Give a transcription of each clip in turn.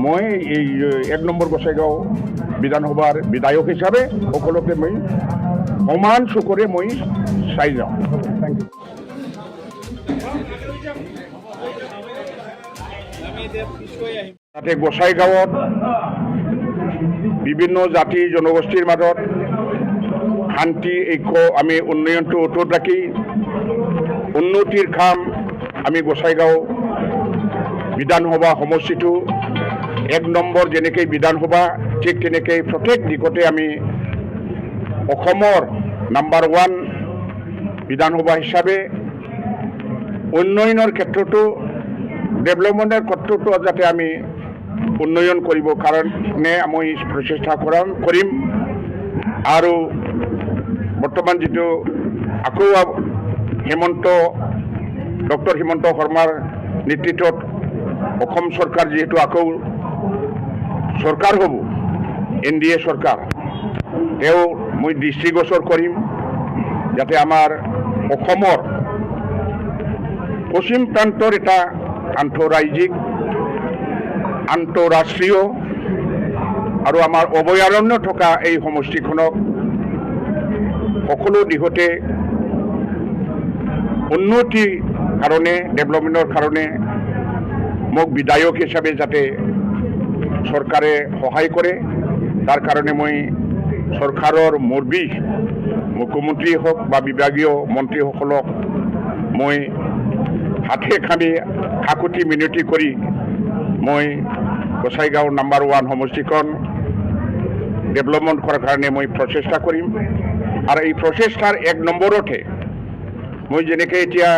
মই এই 1 নম্বৰ গোসাইগাঁও বিধানসভাৰ বিধায়ক হিচাপে সকলোকে মই সমান চকুৰে মই চাই যাওঁ। তাতে গোসাইগাঁৱত বিভিন্ন জাতি জনগোষ্ঠীৰ মাজত শান্তি ঐক্য আমি উন্নয়নটো অটুট ৰাখি উন্নতিৰ কাম আমি গোসাইগাঁও বিধানসভা সমষ্টিটো 1 নম্বৰ যেনেকৈ বিধানসভা ঠিক তেনেকৈ প্ৰত্যেক দিশতে আমি অসমৰ নাম্বাৰ 1 বিধানসভা হিচাপে উন্নয়নৰ ক্ষেত্ৰতো ডেভেলপমেণ্টৰ ক্ষেত্ৰতো যাতে আমি উন্নয়ন কৰিব কাৰণে আমি প্ৰচেষ্টা কৰিম। আৰু বৰ্তমান যিটো আকৌ ডক্টৰ হিমন্ত শৰ্মাৰ নেতৃত্বত অসম চৰকাৰ যিহেতু আকৌ চৰকাৰ হ'ব NDA চৰকাৰ, তেওঁ মই দৃষ্টিগোচৰ কৰিম যাতে আমাৰ অসমৰ পশ্চিম প্ৰান্তৰ এটা আন্তঃৰাজ্যিক আন্তঃৰাষ্ট্ৰীয় আৰু আমাৰ অভয়াৰণ্য থকা এই সমষ্টিখনক সকলো দিশতে উন্নতিৰ কাৰণে ডেভেলপমেণ্টৰ কাৰণে মোক বিধায়ক হিচাপে যাতে চৰকাৰে সহায় কৰে, তাৰ কাৰণে মই চৰকাৰৰ মুৰব্বী মুখ্যমন্ত্ৰী হওক বা বিভাগীয় মন্ত্ৰীসকলক মই হাতে কামে কাকুতি মিনতি কৰি মই গোসাইগাঁও নাম্বাৰ 1 সমষ্টিখন ডেভেলপমেণ্ট কৰাৰ কাৰণে মই প্ৰচেষ্টা কৰিম। আৰু এই প্ৰচেষ্টাৰ 1 নম্বৰতে মই যেনেকৈ এতিয়া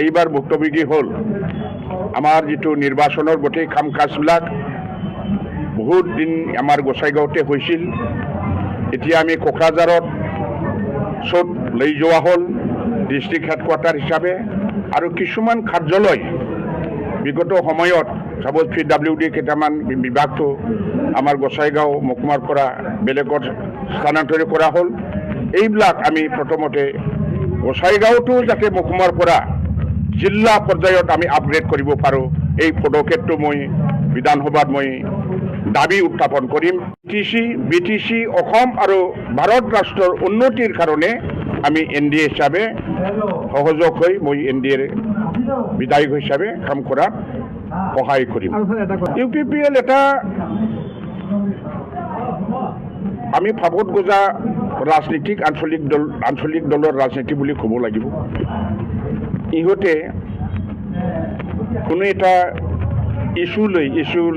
এইবাৰ ভুক্তভোগী হ'ল আমাৰ যিটো নিৰ্বাচনৰ গোটেই কাম কাজবিলাক বহুত দিন আমাৰ গোসাইগাঁৱতে হৈছিল, এতিয়া আমি কোকৰাঝাৰত চব লৈ যোৱা হ'ল ডিষ্ট্ৰিক্ট হেডকোৱাৰ্টাৰ হিচাপে। আৰু কিছুমান কাৰ্যালয় বিগত সময়ত সাপোজ PWD কেইটামান বিভাগটো আমাৰ গোসাইগাঁও মহকুমাৰ পৰা বেলেগত স্থানান্তৰিত কৰা হ'ল। এইবিলাক আমি প্ৰথমতে গোসাইগাঁওটো যাতে মহকুমাৰ পৰা জিলা পৰ্যায়ত আমি আপগ্ৰেড কৰিব পাৰোঁ, এই পদক্ষেপটো মই বিধানসভাত মই দাবী উত্থাপন কৰিম। BTC অসম আৰু ভাৰত ৰাষ্ট্ৰৰ উন্নতিৰ কাৰণে আমি NDA হিচাপে সহযোগ হৈ মই NDAৰ বিধায়ক হিচাপে কাম কৰাত সহায় কৰিম। UPPL এটা আমি ভাবত গজা ৰাজনীতিক আঞ্চলিক দলৰ ৰাজনীতি বুলি ক'ব লাগিব। ইহঁতে কোনো এটা ইছ্যু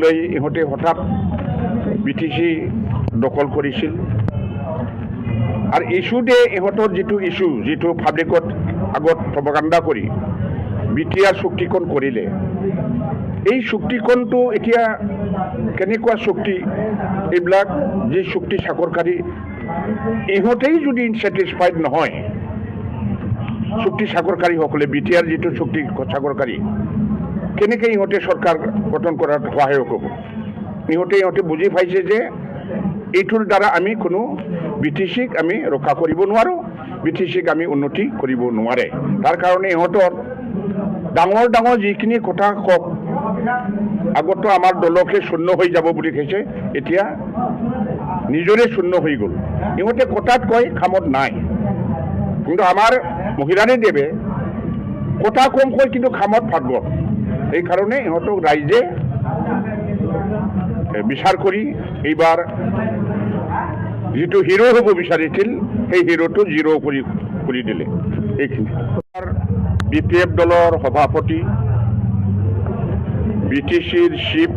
লৈ ইহঁতে হঠাৎ BTC দখল কৰিছিল। আৰু ইছ্যুতে ইহঁতৰ যিটো পাব্লিকত আগত প্ৰপাগাণ্ডা কৰি BTR চুক্তিখন কৰিলে, এই চুক্তিখনটো এতিয়া কেনেকুৱা চুক্তি, এইবিলাক যি চুক্তি চাকৰকাৰী ইহঁতেই যদি ছেটিছফাইড নহয়, চুক্তি চাকৰকাৰীসকলে BTR যিটো চুক্তি চাকৰকাৰী কেনেকৈ ইহঁতে চৰকাৰ গঠন কৰাত সহায়ক হ'ব। ইহঁতে বুজি পাইছে যে এইটোৰ দ্বাৰা আমি কোনো BTCক আমি ৰক্ষা কৰিব নোৱাৰোঁ, BTCক আমি উন্নতি কৰিব নোৱাৰে। তাৰ কাৰণে ইহঁতৰ ডাঙৰ যিখিনি কথা কওক, আগতো আমাৰ দলকে শূন্য হৈ যাব বুলি কৈছে, এতিয়া নিজৰে শূন্য হৈ গ'ল। ইহঁতে কথাত কয় কামত নাই, কিন্তু আমাৰ মহিলাৰে দেৱে কথা কম কয় কিন্তু কামত ফাটব। সেইকাৰণে ইহঁতক ৰাইজে বিচাৰ কৰি এইবাৰ যিটো হিৰো হ'ব বিচাৰিছিল সেই হিৰোটো জিৰ' কৰি দিলে। এইখিনি BPF দলৰ সভাপতি, BTCৰ চিফ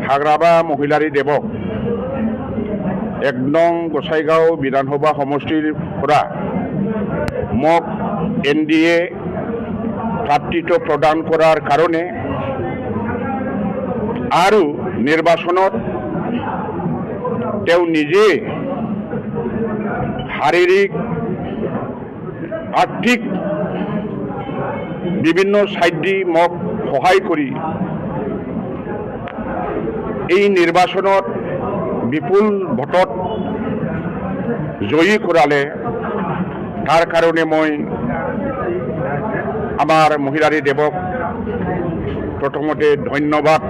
হাগ্ৰাবা মহিলাৰী দেৱক 1 নং গোসাইগাঁও বিধানসভা সমষ্টিৰ পৰা মোক NDA প্ৰাৰ্থিত্ব প্ৰদান কৰাৰ কাৰণে আৰু নিৰ্বাচনত তেওঁ নিজে শাৰীৰিক আৰ্থিক বিভিন্ন ছাইড দি মোক সহায় কৰি এই নিৰ্বাচনত বিপুল ভোটত জয়ী কৰালে, তাৰ কাৰণে মই আমাৰ মহিলাৰী দেৱক প্ৰথমতে ধন্যবাদ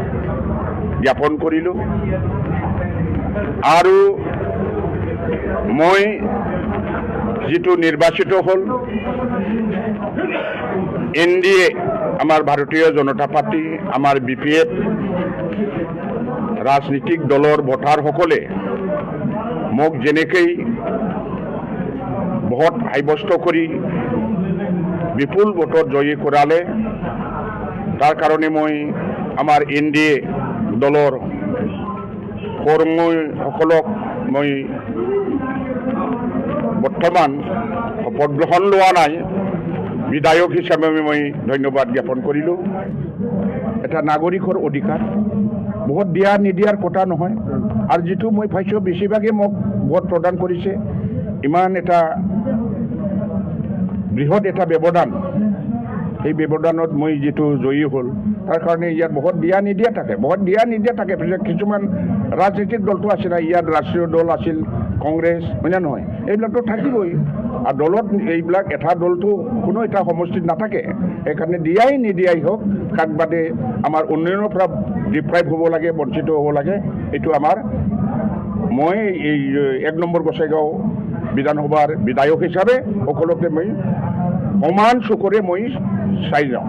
জ্ঞাপন কৰিলোঁ আৰু মই যিটো নিৰ্বাচিত হ'ল NDA আমাৰ ভাৰতীয় জনতা পাৰ্টি আমাৰ BPF ৰাজনীতিক দলৰ ভোটাৰসকলে মোক যেনেকৈ ভোট সাব্যস্ত কৰি বিপুল ভোটত জয়ী কৰালে তাৰ কাৰণে মই আমাৰ NDA দলৰ কৰ্মীসকলক মই বৰ্তমান শপত গ্ৰহণ লোৱা নাই বিধায়ক হিচাপে মই ধন্যবাদ জ্ঞাপন কৰিলোঁ এটা নাগৰিকৰ অধিকাৰ ভোট দিয়া নিদিয়াৰ কথা নহয় আৰু যিটো মই পাইছোঁ বেছিভাগে মোক ভোট প্ৰদান কৰিছে ইমান এটা বৃহৎ এটা ব্যৱধান এই ব্যৱধানত মই যিটো জয়ী হ'ল তাৰ কাৰণে ইয়াত ভোট দিয়া নিদিয়া থাকে ভোট দিয়া নিদিয়া থাকে কিছুমান ৰাজনৈতিক দলটো আছিল ইয়াত ৰাষ্ট্ৰীয় দল আছিল কংগ্ৰেছ হয় না নহয় এইবিলাকতো থাকিবই আৰু দলত এইবিলাক এটা দলটো কোনো এটা সমষ্টিত নাথাকে সেইকাৰণে দিয়াই নিদিয়াই হওক কাক বাদে আমাৰ উন্নয়নৰ পৰা ডিপ্ৰাইভ হ'ব লাগে বঞ্চিত হ'ব লাগে এইটো আমাৰ মই এই 1 নম্বৰ গোসাইগাঁও বিধানসভাৰ বিধায়ক হিচাপে সকলোকে মই সমান চকুৰে মই চাই যাওঁ